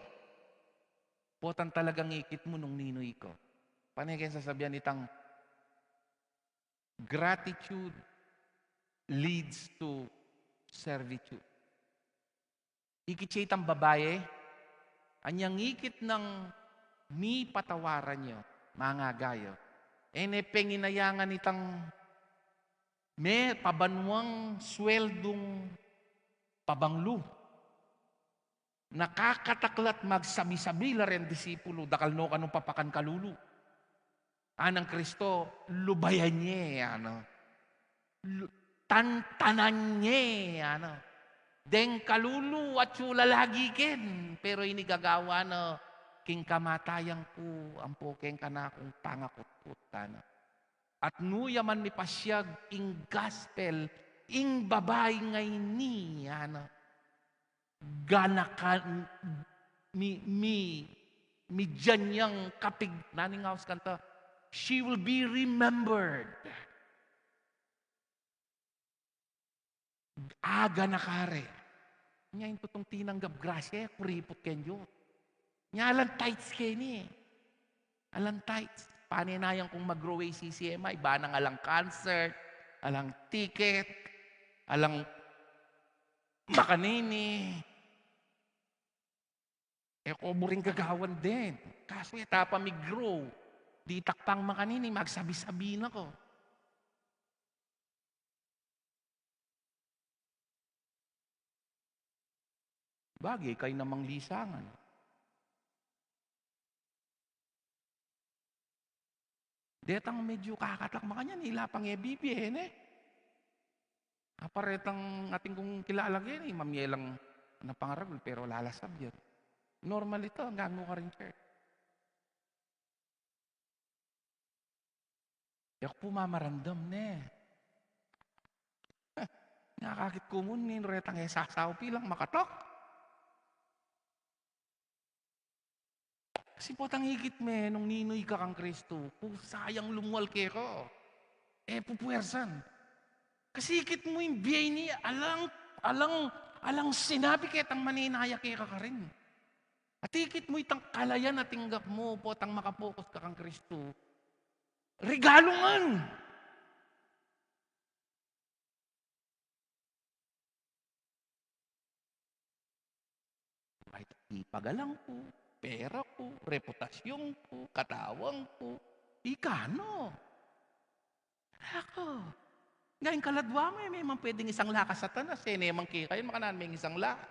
Potan talagang ikit mo nung ninoy ko. Panay kayo sasabihan nitang gratitude leads to servitude. Ikit siya itang babae, anyang ikit ng mi patawaran niyo, mga gayo. Penginayangan itang may pabanwang sweldong pabanglo. Nakakataklat magsabi-sabi la rin disipulo, dakal no kanong papakan kalulu. Anang Kristo, lubayan niya, tantanan niya, deng kalulu at sula lagi ken, pero inigagawa king kamatayang po, ampo king kanakong pangakot-kot. At nuyaman mi pasyag ing gospel, ing babay ngay ni, ganakan, mi janyang kapig, naning house kanta, she will be remembered. Aga nakare. Nya yung tutong tinanggap grasya, kuripot kenyo. Nya alang tights keni. Alang tights. Paninayang kung mag-grow CCMI, banang alang concert, alang ticket, alang makanini. Ko buring gagawan din. Kaso etapa mig-grow. Di takpang makanini, magsabi-sabi na ko. Bagay, kayo namang lisangan. Detang medyo kakatak makanya nila pang ebibien Aparetang ating kong kilala yan mamyelang napangaragol pero lalasab yan. Normal ito, hanggang mo ka rin church. Yak po mamarandam Nakakit kumunin, retang sasaw pilang makatok. Kasi potang higit nung ninoy ka kang Kristo, kung sayang lumuwal ko, pupuwersan. Kasi higit mo yung biyay niya, alang sinabi kitang maninaya ka rin. At higit mo itang kalayan at tinggap mo, potang makapokus ka kang Kristo. Regalongan! Ipagalang ko, pera ko, reputasyon ko, katawang ko, ikano. Ako. Ngayon kaladwa mo, may mga pwedeng isang lakas satanas, nemang kayo, makanan may isang lakas.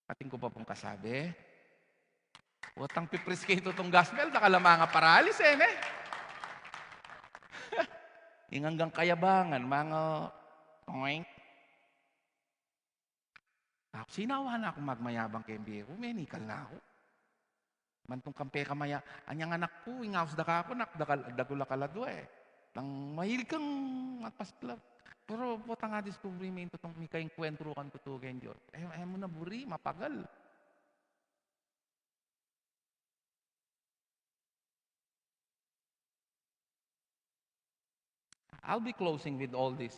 Ating ko pa pong kasabi, utang pipris kayo itong gospel, nakalamanga paralis Inganggang kayabangan, mga oink. Ako, sinawa na akong magmayabang kay MBA ko, menikal na ako. Mantong kampe kamaya, anyang anak ko, ingaws da ka ako, nakdagula kaladwa Nang mahilig kang matpaslap. Pero potang nga discovery mo ito itong mikayang kwentro kan tutugan Diyos. Ayaw mo na buri, mapagal. I'll be closing with all this.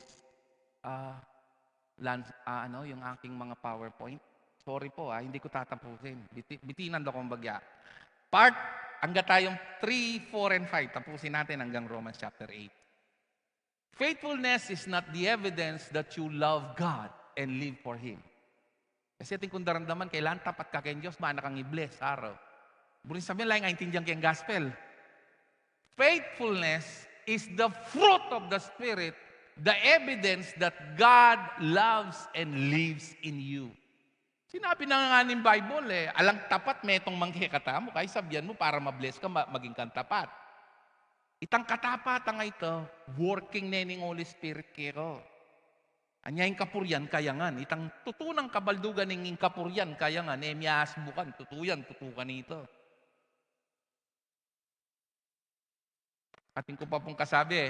Yung aking mga PowerPoint. Sorry po, hindi ko tatapusin. Bitinan daw kong bagya. Hanggang tayong 3, 4, and 5. Tapusin natin hanggang Romans chapter 8. Faithfulness is not the evidence that you love God and live for Him. Kasi ating kung daramdaman, kailan tapat ka kay Diyos, maanak kang i-bless araw. Burin sabihin lang, intindihan kayong gospel. Faithfulness is the fruit of the Spirit, the evidence that God loves and lives in you. Sinabi na nga ng Bible alang tapat metong mangkikata mo, kaya sabihan mo para mabless ka, maging kang tapat. Itang katapatan nga ito, working na ng Holy Spirit kero. Anyayang kapuryan, kaya nga. Itang tutunang kabaldugan ng kapuryan, kaya nga. Miyas bukan, tutukan ito. Ating ko pa pong kasabi,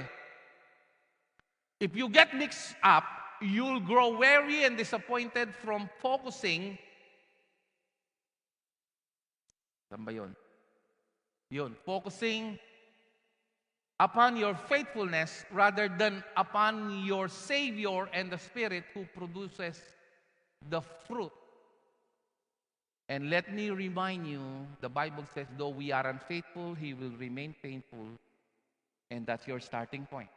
if you get mixed up, you'll grow weary and disappointed from focusing. Saan ba yun? Yun, focusing upon your faithfulness rather than upon your Savior and the Spirit who produces the fruit. And let me remind you, the Bible says, though we are unfaithful, He will remain faithful. And that's your starting point.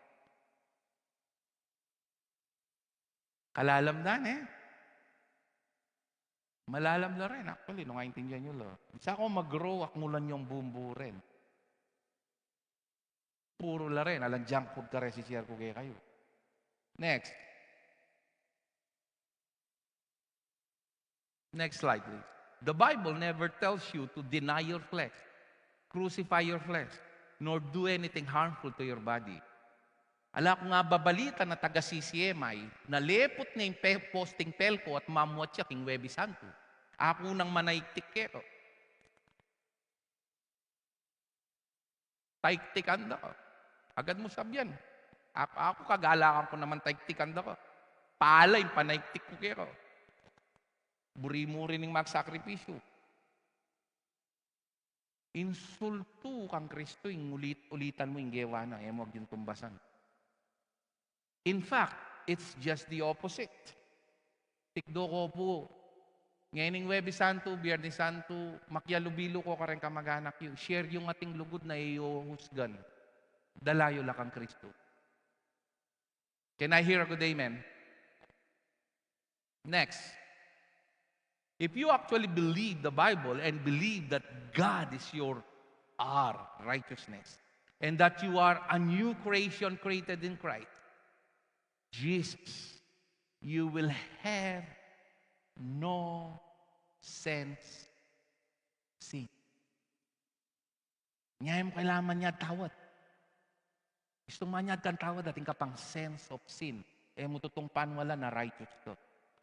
Kalalamdan Malalam na rin. Actually, nung kaintindihan nyo lang. Isa ako mag-grow, akmulan yung bumbu rin. Puro la rin. Alang junk food ka rin, sisiyar ko kayo. Next. Next slide, please. The Bible never tells you to deny your flesh, crucify your flesh, nor do anything harmful to your body. Ala ko nga babalita na taga CCMI, na lepot na yung posting pelko at mamuat siya king Webi Santo. Ako nang manaiktik kero. Taiktikan da ko. Agad mo sabihan. Ako kagalakan ko naman taiktikan da ko. Palay, panaiktik ko kero. Buri mo rin yung magsakripisyo. Insulto kang Kristo, yung ulitan mo yung gewa na, huwag yung tumbasan. In fact, it's just the opposite. Tikdo ko po. Ngayon ng Webi Santo, Biyernes Santo, makyalubilo ko ka rin kamag-anak yun. Share yung ating lugod na iuhusgan. Dalayo lang kang Kristo. Can I hear a good amen? Next. If you actually believe the Bible and believe that God is our righteousness and that you are a new creation created in Christ, Jesus, you will have no sense sin. Ngayon mo kailangan niya tawad. Gusto man niya kang tawad ating kapang sense of sin. Mo tutong panwala na righteous to.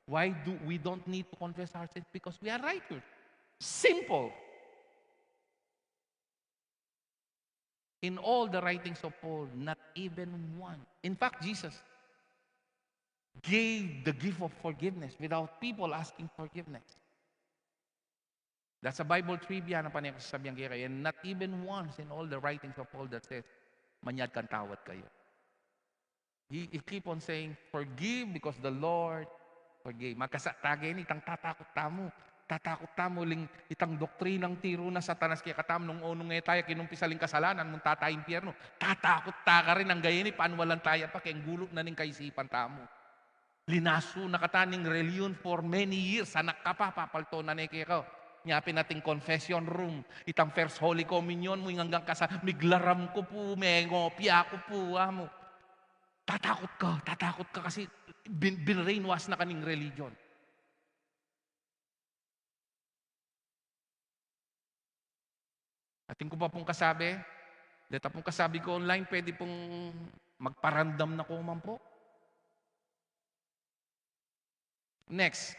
Why do we don't need to confess our sins? Because we are righteous. Simple. In all the writings of Paul, not even one. In fact, Jesus gave the gift of forgiveness without people asking forgiveness. That's a Bible trivia na panikasasabihan kayo. And not even once in all the writings of Paul that says, manyad kang tawad kayo. He keep on saying, forgive because the Lord forgave. Magkasatagay ni, tang tatakot tamo. tatakot ta mo ling itang doktrinang tiro na satanas kaya katam nung unong tayo kinumpisaling kasalanan mong tatay impyerno. Tatakot ta ka rin ang gayini paano walang tayo pa kaya gulot na ning kaisipan tamo. Linaso na kataning reliyon for many years. Anak ka pa, papalto na ni ko. Nyapin nating confession room. Itang first Holy Communion mo hanggang kasa miglaram ko po, may ngopya ko po. Mo. Tatakot ka kasi binrainwash na kaning religion. Ating ko pa pong kasabi, deta pong kasabi ko online, pwede pong magparandam na ko man po. Next,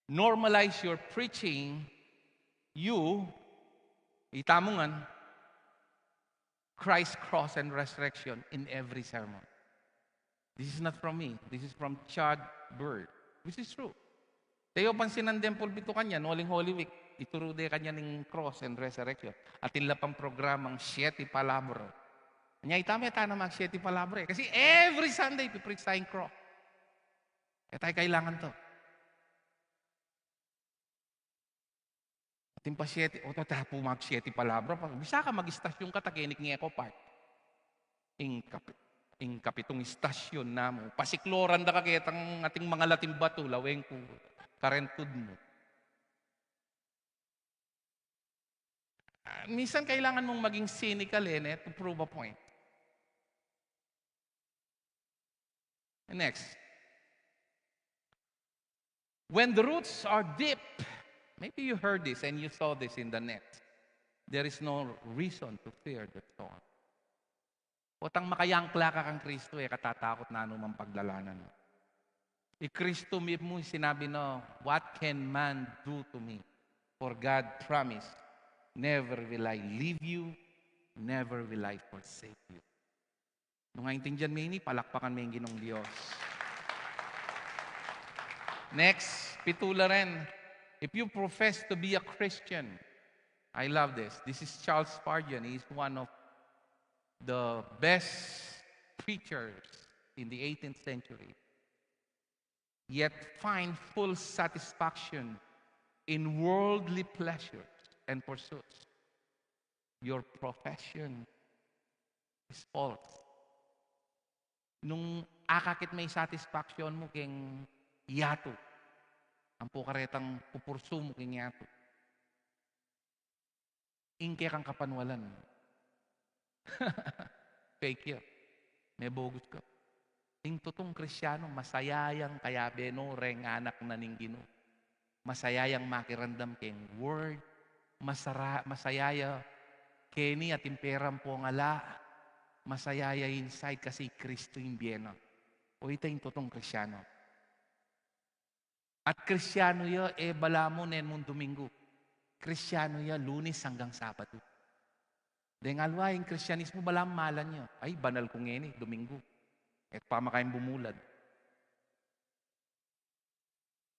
normalize your preaching, itamungan, Christ's cross and resurrection in every sermon. This is not from me. This is from Chad Bird, which is true. Tayo pansinan din pulpito kanya, noling Holy Week, ituro de kanya ng cross and resurrection. At ila pang programang Siete Palabra. Kanya itama na mag Siete Palabra. Kasi every Sunday, pipreach tayong cross. Kaya tayo kailangan to. Ating pa Siete, o tapo mag Siete Palabra. Bisa ka mag-istasyon ka, takinik ng Eco Park. Ing kapitong istasyon na mo. Pasikloran da ka kaya ating mga lating bato, laweng ko, karentud mo. Minsan kailangan mong maging cynical to prove a point. And next. When the roots are deep, maybe you heard this and you saw this in the net. There is no reason to fear the storm. Otang makayangkla ka kang Kristo katatakot na anumang paglalanan mo. Kristo mo sinabi no, what can man do to me? For God promised, never will I leave you, never will I forsake you. Nung intindihan mo ini, palakpakan mo yung Ginong Diyos. Next, pitula rin. If you profess to be a Christian, I love this. This is Charles Spurgeon. He's one of the best preachers in the 18th century. Yet find full satisfaction in worldly pleasures and pursuits. Your profession is false. Nung akakit may satisfaction mo keng yato, ang pukaretang pupursu mo keng yato, ingke kang kapanwalan. Fake yun. May bogus ka. Ing totong Krisyano, masayayang kaya benoreng anak na ning Ginoo. Masayayang makirandam keng word, masayaya keni at imperam po ngala, masayaya inside kasi Kristo yung biyeno. O ito yung totong Krisyano. At Krisyano ya, bala mo nen mong Domingo. Krisyano ya, Lunes hanggang Sabado. Dahil alwa, yung Krisyanismo bala malan niya. Ay, banal kong ngeni, Domingo. At pamakayang bumulad.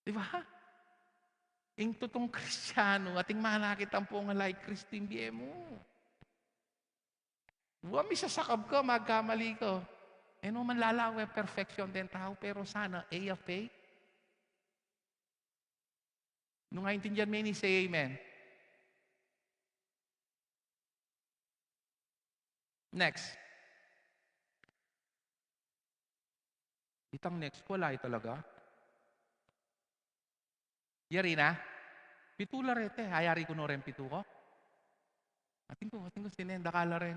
Di ba? Yung totong Krisyano, ating malakit ang po nga like Kristo yung biye mo. Huwag may sasakab ko, magkamali ko. No man lalawe, perfection din tao, pero sana, of faith. Nung naintindihan mo ni say amen. Next. Itang next ko, lahi talaga. Yari na. Pitula rete. Hayari ko no rin pitu ko. Ating ko, sinenda kala rin.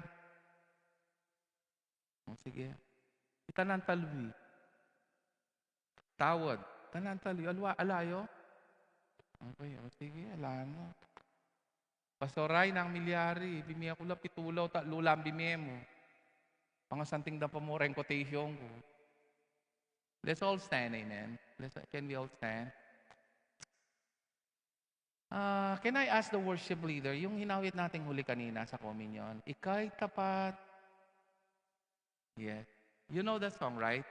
Sige. Itanan talwi. Tawad. Tanan talwi. Alayo. Okay, sige. Alam mo. Pasoray ng milyari. Bimiya ko lang pitulaw. Lulam bimiya mo. Pangasanting da pa mo rin quotation ko. Let's all stand, amen. Can we all stand? Can I ask the worship leader, yung hinawit nating huli kanina sa communion, ika'y tapat. Yes. You know that song, right?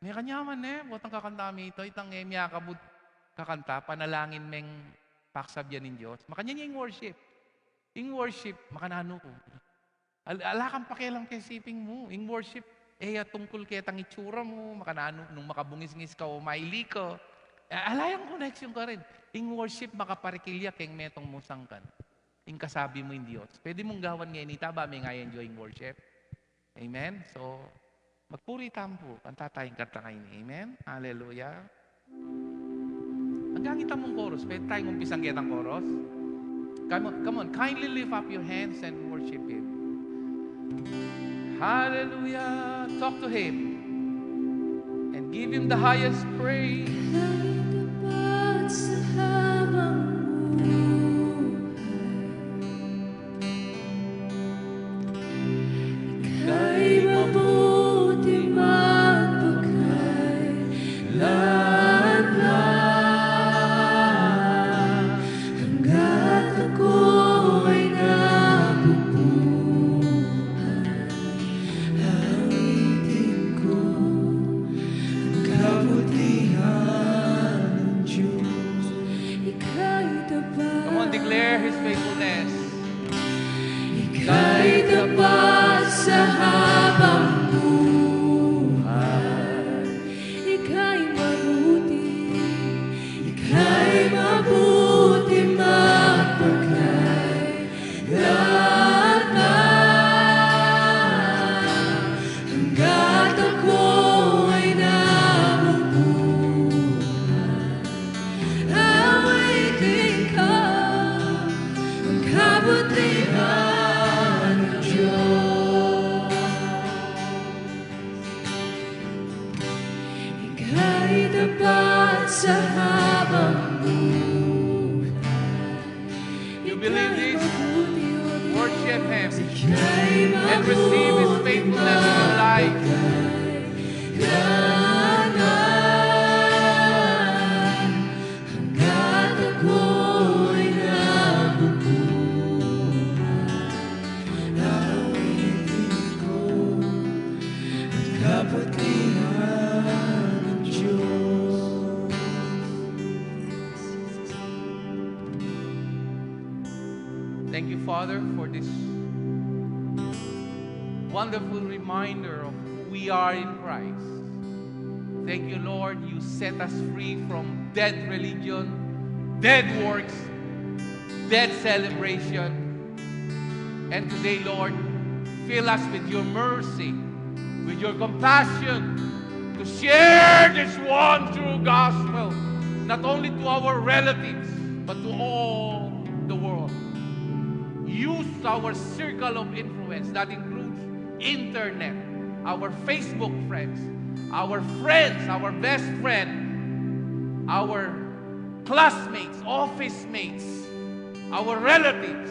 May kanyaman buat ang kakantami ito, itang emya kabut kakanta, panalangin meng paksabyan ng Diyos. Makanya niya yung worship. Yung worship, makanano ko. Ala kang pakialam kay siping mo. Yung worship, tungkol kaya tang itsura mo, makanano, nung makabungis-ngis ka o maili ko. Alayang connection ka rin. In worship, makaparikilya keng metong musangkan. In kasabi mo in Diyos. Pwede mong gawan ngayon, itaba may nga enjoying worship. Amen? So, magpuri tampo. Kanta tayong kanta kayo. Amen? Hallelujah. Hanggang kita mong chorus. Pwede tayong umpisang kitang chorus. Come on. Kindly lift up your hands and worship Him. Hallelujah. Talk to Him. And give Him the highest praise. Sa habang ika'y mabuti magpakailanman, hanggat ako'y nabubuhay. Awitin ko ang kabutihan ng Diyos. Ika'y tapat. Come on, declare His faithfulness. Ika'y tapat sa habang buhay. Ika'y mabuti. Ika'y mabuti magpakailanman, hanggat ako'y nabubuhay. Awitin ka ang kabutihan ng Diyos. Ika'y tapat sa habang buhay. You believe this? Worship Him. Ika'y And receive His faithfulness in your life. hanggat ako'y nabubuhay. Awitin ko ang kabutihan ng Diyos. Thank you, Father, for this wonderful reminder of who we are in Christ. Thank you, Lord, you set us free from dead religion, dead works, dead celebration. And today, Lord, fill us with your mercy, with your compassion, to share this one true gospel, not only to our relatives, but to all the world. Use our circle of influence, that includes internet, our Facebook friends, our best friend, our classmates, office mates, our relatives,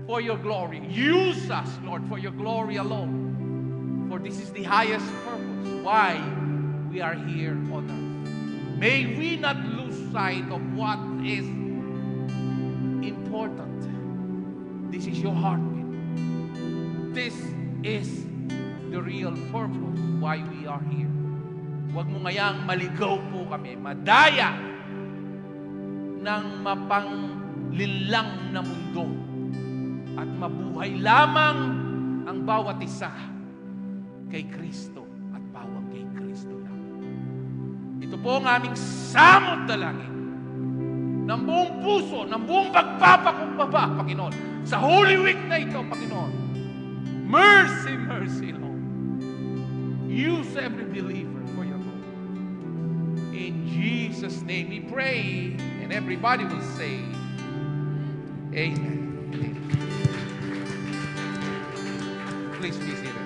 for your glory. Use us, Lord, for your glory alone. For this is the highest purpose why we are here on earth. May we not lose sight of what is important. This is your heartbeat. This is the real purpose why we are here. Huwag mo ngayang maligaw po kami, madaya ng mapanglinlang na mundo at mabuhay lamang ang bawat isa kay Kristo at bawat kay Kristo lang. Ito po ang aming samot na langit ng buong puso, ng buong pagpapakumbaba, Panginoon. Sa Holy Week na ito, Panginoon. Mercy, mercy, Lord. Use every believer for your glory. In Jesus' name we pray. And everybody will say, Amen. Please be seated.